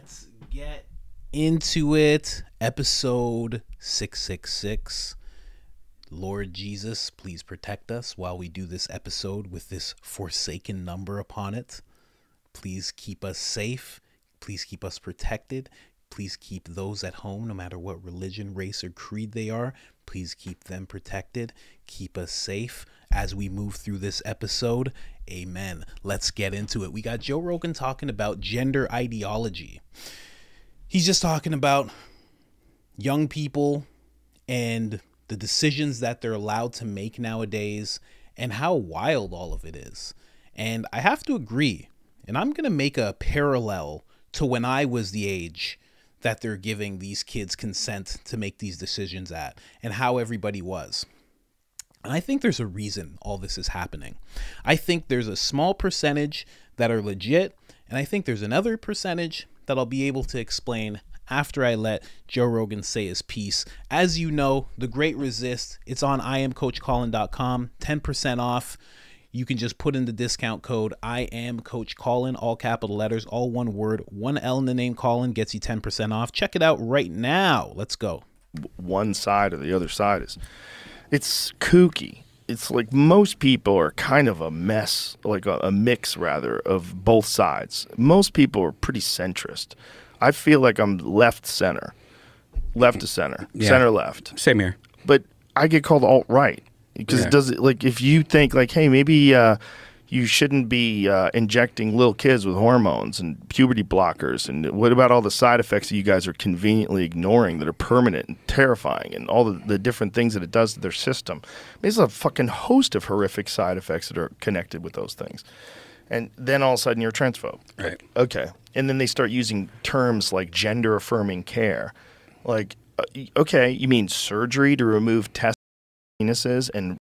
Let's get into it. Episode 666. Lord Jesus, please protect us while we do this episode with this forsaken number upon it. Please keep us safe. Please keep us protected. Please keep those at home, no matter what religion, race, or creed they are. Please keep them protected. Keep us safe as we move through this episode. Amen. Let's get into it. We got Joe Rogan talking about gender ideology. He's just talking about young people and the decisions that they're allowed to make nowadays and how wild all of it is. And I have to agree, and I'm going to make a parallel to when I was the age that they're giving these kids consent to make these decisions at and how everybody was. And I think there's a reason all this is happening. I think there's a small percentage that are legit, and I think there's another percentage that I'll be able to explain after I let Joe Rogan say his piece. As you know, The Great Resist, it's on IamCoachCollin.com, 10% off. You can just put in the discount code IamCoachCollin, all capital letters, all one word, one L in the name Colin gets you 10% off. Check it out right now. Let's go. One side or the other side is, it's kooky. It's like most people are kind of a mess, like a mix rather of both sides. Most people are pretty centrist. I feel like I'm left to center, center left. Same here. But I get called alt-right because it does, like, if you think like, hey, maybe you shouldn't be injecting little kids with hormones and puberty blockers, and what about all the side effects that you guys are conveniently ignoring that are permanent and terrifying, and all the different things that it does to their system? There's a fucking host of horrific side effects that are connected with those things. And then all of a sudden you're a transphobe. Right. Okay. And then they start using terms like gender-affirming care. Like, okay, you mean surgery to remove penises and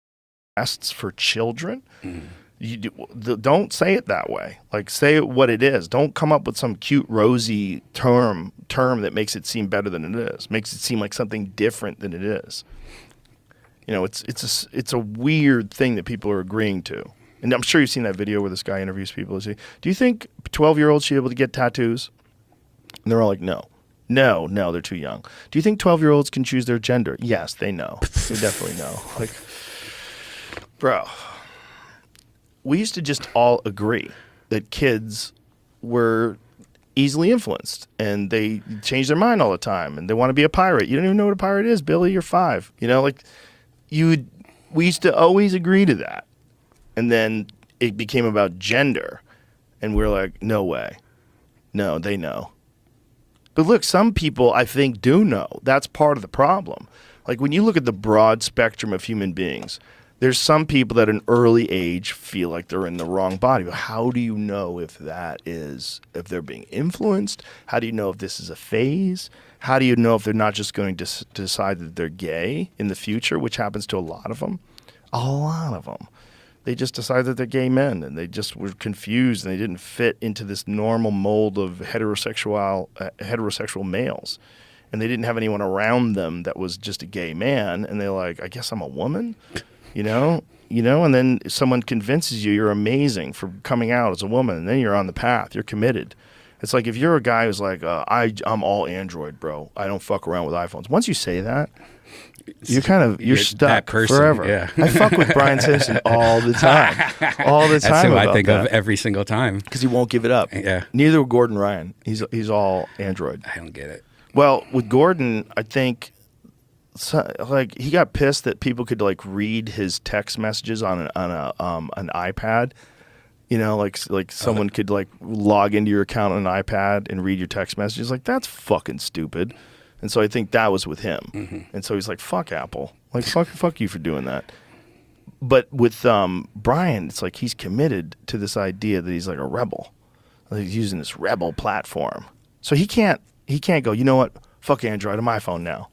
breasts for children? Mm. Don't say it that way. Like, say it what it is. Don't come up with some cute, rosy term that makes it seem better than it is. Makes it seem like something different than it is. You know, it's a weird thing that people are agreeing to. And I'm sure you've seen that video where this guy interviews people. Do you think 12-year-olds should be able to get tattoos? And they're all like, no. No, they're too young. Do you think 12-year-olds can choose their gender? Yes, they know. They definitely know. Like, bro, we used to just all agree that kids were easily influenced and they change their mind all the time and they want to be a pirate. You don't even know what a pirate is, Billy. You're 5. You know, like, we used to always agree to that. And then it became about gender. And we're like, no way. No, they know. But look, some people, I think, do know. That's part of the problem. Like, when you look at the broad spectrum of human beings, there's some people that at an early age feel like they're in the wrong body. But how do you know if if they're being influenced? How do you know if this is a phase? How do you know if they're not just going to decide that they're gay in the future, which happens to a lot of them? A lot of them. They just decided that they're gay men, and they just were confused, and they didn't fit into this normal mold of heterosexual males. And they didn't have anyone around them that was just a gay man, and they're like, I guess I'm a woman? You know, and then someone convinces you're amazing for coming out as a woman, and then you're on the path. You're committed. It's like if you're a guy who's like, I'm all Android, bro. I don't fuck around with iPhones. Once you say that, you're stuck forever. Yeah. I fuck with Brian Simpson all the time. All the time. That's who I think of every single time. Because he won't give it up. Yeah. Neither will Gordon Ryan. He's all Android. I don't get it. Well, with Gordon, I think like he got pissed that people could like read his text messages on an iPad. You know, like someone could like log into your account on an iPad and read your text messages. Like, that's fucking stupid. And so I think that was with him. Mm-hmm. And so he's like, fuck Apple. Like, fuck you for doing that. But with Brian, it's like he's committed to this idea that he's like a rebel. Like, he's using this rebel platform. So he can't go, you know what? Fuck Android. I'm iPhone now.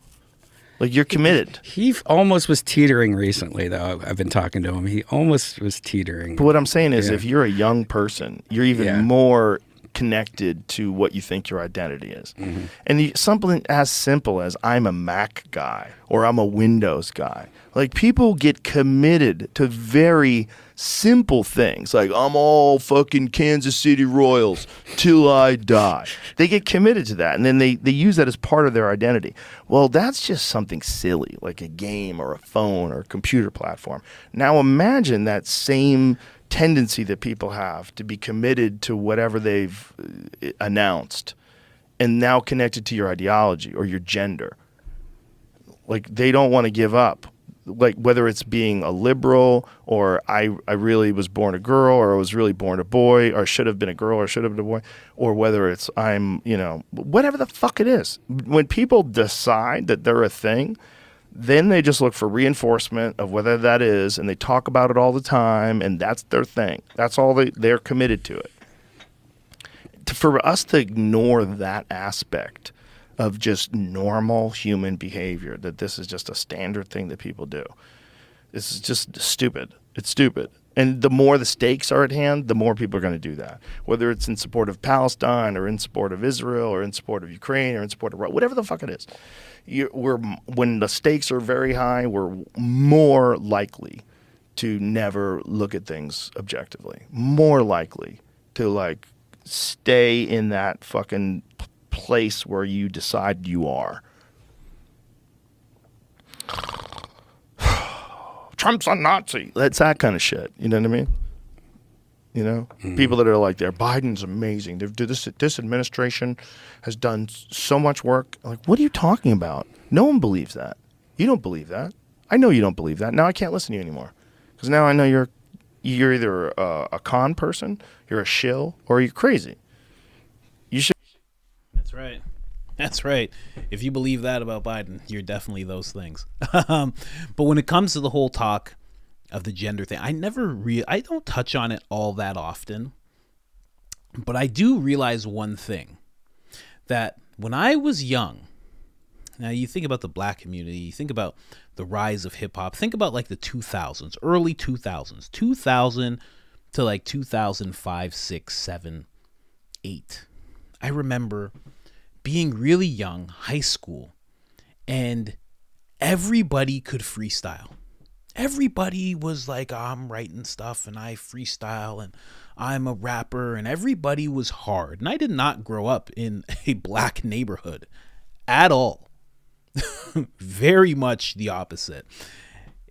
Like, you're committed. He almost was teetering recently, though. I've been talking to him. He almost was teetering. But what I'm saying is, if you're a young person, you're even more connected to what you think your identity is. Mm-hmm. And something as simple as I'm a Mac guy or I'm a Windows guy. Like, people get committed to very simple things. Like, I'm all fucking Kansas City Royals. till I die. They get committed to that, and then they use that as part of their identity. Well, that's just something silly, like a game or a phone or a computer platform. Now imagine that same tendency that people have to be committed to whatever they've announced, and now connected to your ideology or your gender. Like, they don't want to give up. Like, whether it's being a liberal, or I really was born a girl, or I was really born a boy, or should have been a girl, or should have been a boy, or whether it's I'm, whatever the fuck it is. When people decide that they're a thing, then they just look for reinforcement of whether that is, and they talk about it all the time, and that's their thing. That's all they're committed to it. For us to ignore that aspect of just normal human behavior, that this is just a standard thing that people do, this is just stupid. It's stupid. And the more the stakes are at hand, the more people are going to do that. Whether it's in support of Palestine, or in support of Israel, or in support of Ukraine, or in support of whatever the fuck it is. When the stakes are very high, we're more likely to never look at things objectively. More likely to stay in that fucking place where you decide you are. Trump's a Nazi. That's that kind of shit. You know what I mean? Mm-hmm. People that are like, Biden's amazing. This administration has done so much work. Like, what are you talking about? No one believes that. You don't believe that. I know you don't believe that. Now I can't listen to you anymore, because now I know you're either a con person, you're a shill, or you're crazy. You should. That's right. That's right. If you believe that about Biden, you're definitely those things. But when it comes to the whole talk of the gender thing, I don't touch on it all that often. But I do realize one thing, that when I was young, now you think about the black community, you think about the rise of hip hop, think about the 2000s, early 2000s, 2000 to 2005, 6, 7, 8. I remember being really young, high school, and everybody could freestyle. Everybody was like, I'm writing stuff and I freestyle and I'm a rapper, and everybody was hard. And I did not grow up in a black neighborhood at all. Very much the opposite.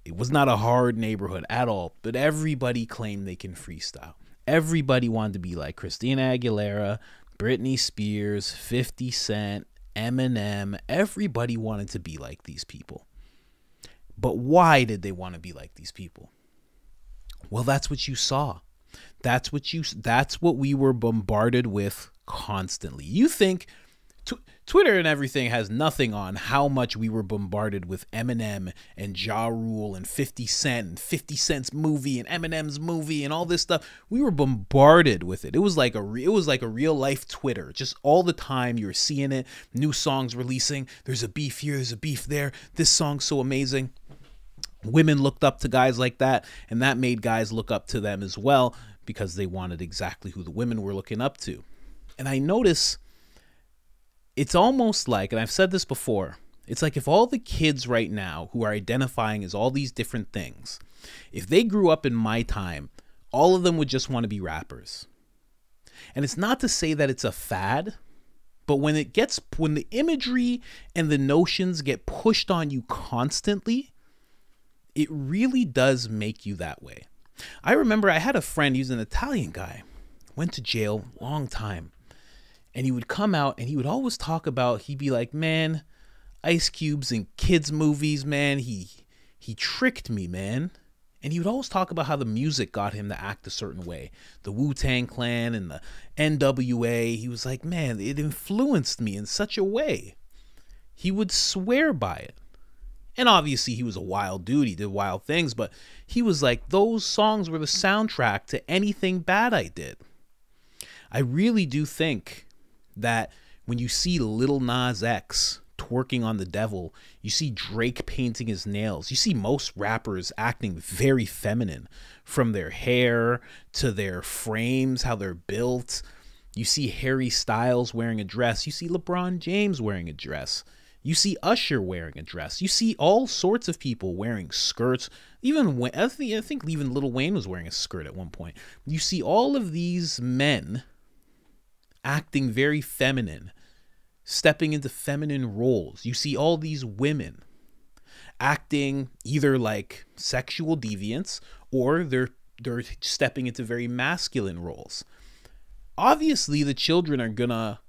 It was not a hard neighborhood at all, but everybody claimed they can freestyle. Everybody wanted to be like Christina Aguilera, Britney Spears, 50 Cent, Eminem. Everybody wanted to be like these people. But why did they want to be like these people? Well, that's what you saw. That's what we were bombarded with constantly. You think Twitter and everything has nothing on how much we were bombarded with Eminem and Ja Rule and 50 Cent and 50 Cent's movie and Eminem's movie and all this stuff. We were bombarded with it. It was like a real life Twitter. Just all the time you were seeing it. New songs releasing. There's a beef here. There's a beef there. This song's so amazing. Women looked up to guys like that, and that made guys look up to them as well, because they wanted exactly who the women were looking up to. And I notice it's almost like, and I've said this before, it's like if all the kids right now who are identifying as all these different things, if they grew up in my time, all of them would just want to be rappers. And it's not to say that it's a fad, but when the imagery and the notions get pushed on you constantly, it really does make you that way. I remember I had a friend, he was an Italian guy, went to jail, long time. And he would come out and he would always talk about, he'd be like, man, Ice Cube's in kids' movies, man. He tricked me, man. And he would always talk about how the music got him to act a certain way. The Wu-Tang Clan and the NWA. He was like, man, it influenced me in such a way. He would swear by it. And obviously he was a wild dude. He did wild things. But he was like, those songs were the soundtrack to anything bad I did. I really do think that when you see Lil Nas X twerking on the devil, you see Drake painting his nails, you see most rappers acting very feminine, from their hair to their frames, how they're built. You see Harry Styles wearing a dress, you see LeBron James wearing a dress, you see Usher wearing a dress, you see all sorts of people wearing skirts. Even I think even Lil Wayne was wearing a skirt at one point. You see all of these men acting very feminine, stepping into feminine roles. You see all these women acting either like sexual deviants, or they're stepping into very masculine roles. Obviously, the children are gonna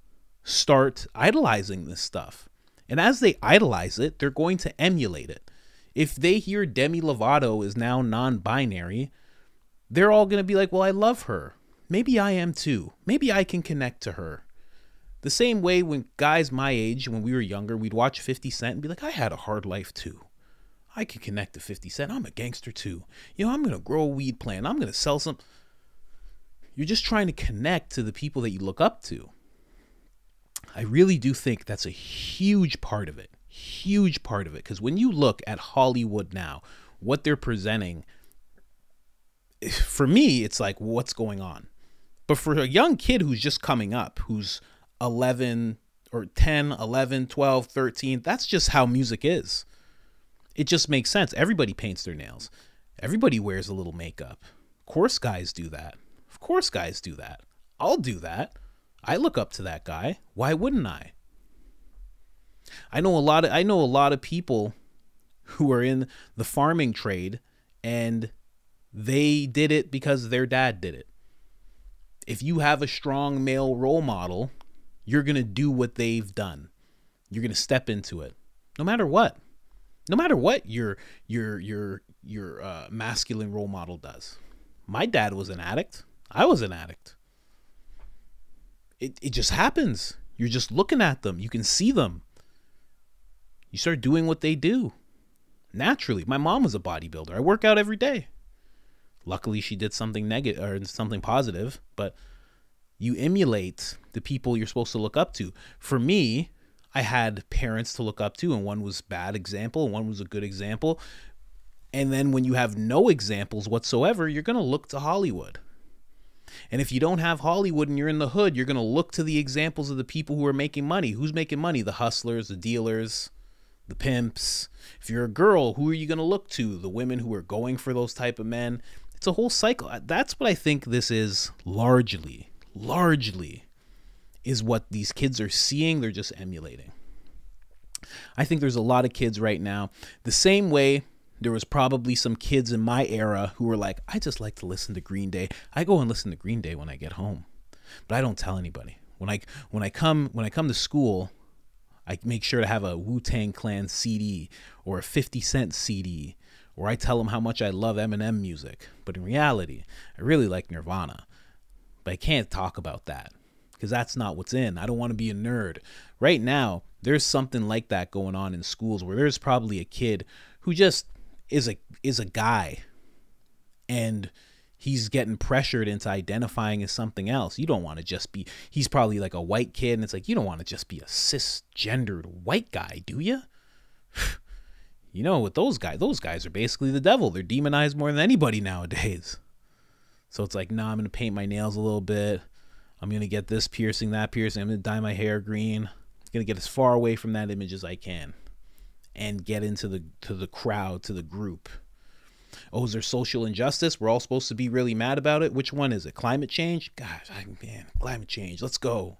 start idolizing this stuff. And as they idolize it, they're going to emulate it. If they hear Demi Lovato is now non-binary, they're all going to be like, well, I love her. Maybe I am too. Maybe I can connect to her. The same way when guys my age, when we were younger, we'd watch 50 Cent and be like, I had a hard life too. I can connect to 50 Cent. I'm a gangster too. You know, I'm going to grow a weed plant. I'm going to sell some. You're just trying to connect to the people that you look up to. I really do think that's a huge part of it. Huge part of it. Because when you look at Hollywood now, what they're presenting, for me, it's like, what's going on? But for a young kid who's just coming up, who's 11 or 10, 11, 12, 13, that's just how music is. It just makes sense. Everybody paints their nails. Everybody wears a little makeup. Of course guys do that. Of course guys do that. I'll do that. I look up to that guy. Why wouldn't I? I know a lot of people who are in the farming trade, and they did it because their dad did it. If you have a strong male role model, you're going to do what they've done. You're going to step into it. No matter what. No matter what your masculine role model does. My dad was an addict. I was an addict. It just happens. You're just looking at them. You can see them. You start doing what they do. Naturally. My mom was a bodybuilder. I work out every day. Luckily, she did something negative or something positive, but you emulate the people you're supposed to look up to. For me, I had parents to look up to, and one was a bad example, and one was a good example. And then when you have no examples whatsoever, you're going to look to Hollywood. And if you don't have Hollywood and you're in the hood, you're going to look to the examples of the people who are making money. Who's making money? The hustlers, the dealers, the pimps. If you're a girl, who are you going to look to? The women who are going for those type of men. It's a whole cycle. That's what I think this is largely is what these kids are seeing. They're just emulating. I think there's a lot of kids right now, the same way there was probably some kids in my era who were like, I just like to listen to Green Day. I go and listen to Green Day when I get home, but I don't tell anybody. When I come to school, I make sure to have a Wu-Tang Clan CD or a 50 Cent CD, or I tell them how much I love Eminem music. But in reality, I really like Nirvana, but I can't talk about that because that's not what's in. I don't want to be a nerd. Right now, there's something like that going on in schools where there's probably a kid who just is a guy, and he's getting pressured into identifying as something else. You don't want to just be, he's probably like a white kid, and it's like, you don't want to just be a cisgendered white guy, do you? You know, with those guys are basically the devil. They're demonized more than anybody nowadays. So it's like, nah, I'm going to paint my nails a little bit. I'm going to get this piercing, that piercing. I'm going to dye my hair green. I'm going to get as far away from that image as I can and get into the crowd, to the group. Oh, is there social injustice? We're all supposed to be really mad about it. Which one is it? Climate change? God, man, climate change. Let's go.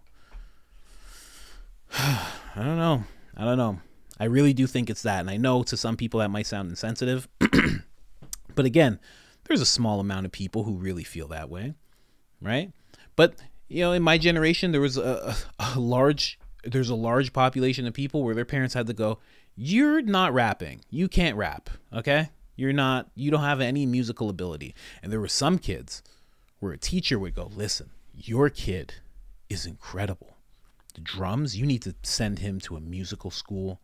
I don't know. I really do think it's that. And I know to some people that might sound insensitive. But again, there's a small amount of people who really feel that way, right? But, you know, in my generation, there was a large population of people where their parents had to go, you're not rapping. You can't rap, okay? You don't have any musical ability. And there were some kids where a teacher would go, listen, your kid is incredible. The drums, you need to send him to a musical school.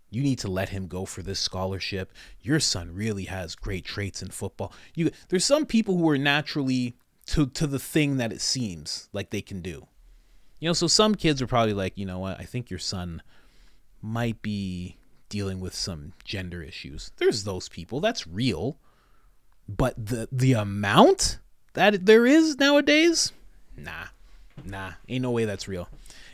You need to let him go for this scholarship. Your son really has great traits in football. There's some people who are naturally to the thing that it seems like they can do. You know, so some kids are probably like, you know what, I think your son might be dealing with some gender issues. There's those people. That's real. But the amount that there is nowadays, nah, ain't no way that's real.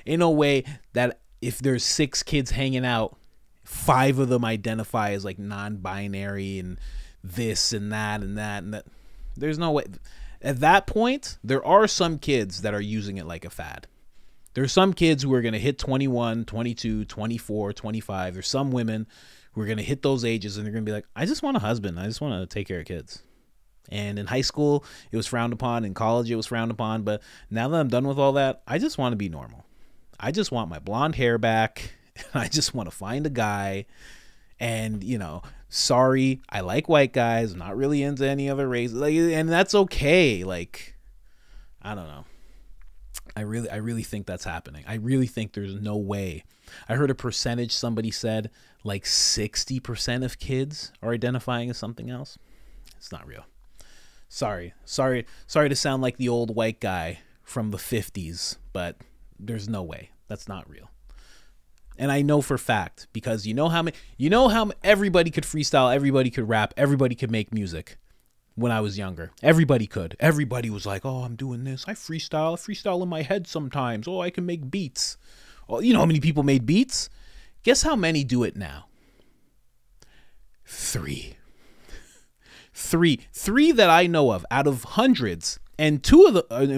Ain't no way that if there's 6 kids hanging out, 5 of them identify as like non-binary and this and that and that and that. There's no way. At that point, there are some kids that are using it like a fad. There's some kids who are going to hit 21, 22, 24, 25. There's some women who are going to hit those ages and they're going to be like, I just want a husband. I just want to take care of kids. And in high school, it was frowned upon. In college, it was frowned upon. But now that I'm done with all that, I just want to be normal. I just want my blonde hair back. I just want to find a guy. And, you know, sorry, I like white guys. I'm not really into any other race. Like, and that's okay. Like, I don't know. I really think that's happening. I really think there's no way. I heard a percentage, somebody said like 60% of kids are identifying as something else. It's not real. Sorry to sound like the old white guy from the 50s, but there's no way. That's not real. And I know for fact, because you know how everybody could freestyle, everybody could rap, everybody could make music when I was younger. Everybody could. Everybody was like, oh, I'm doing this. I freestyle in my head sometimes. Oh, I can make beats. Oh, you know how many people made beats? Guess how many do it now? 3 that I know of out of hundreds, and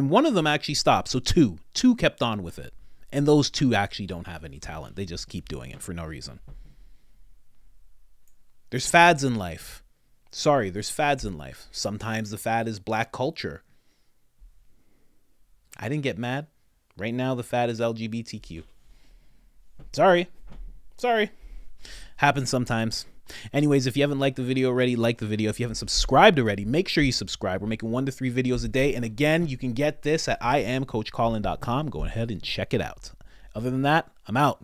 one of them actually stopped. So two kept on with it. And those 2 actually don't have any talent. They just keep doing it for no reason. There's fads in life. Sorry, there's fads in life. Sometimes the fad is black culture. I didn't get mad. Right now, the fad is LGBTQ. Sorry. Happens sometimes. Anyways, if you haven't liked the video already, like the video. If you haven't subscribed already, make sure you subscribe. We're making 1 to 3 videos a day. And again, you can get this at IamCoachColin.com. Go ahead and check it out. Other than that, I'm out.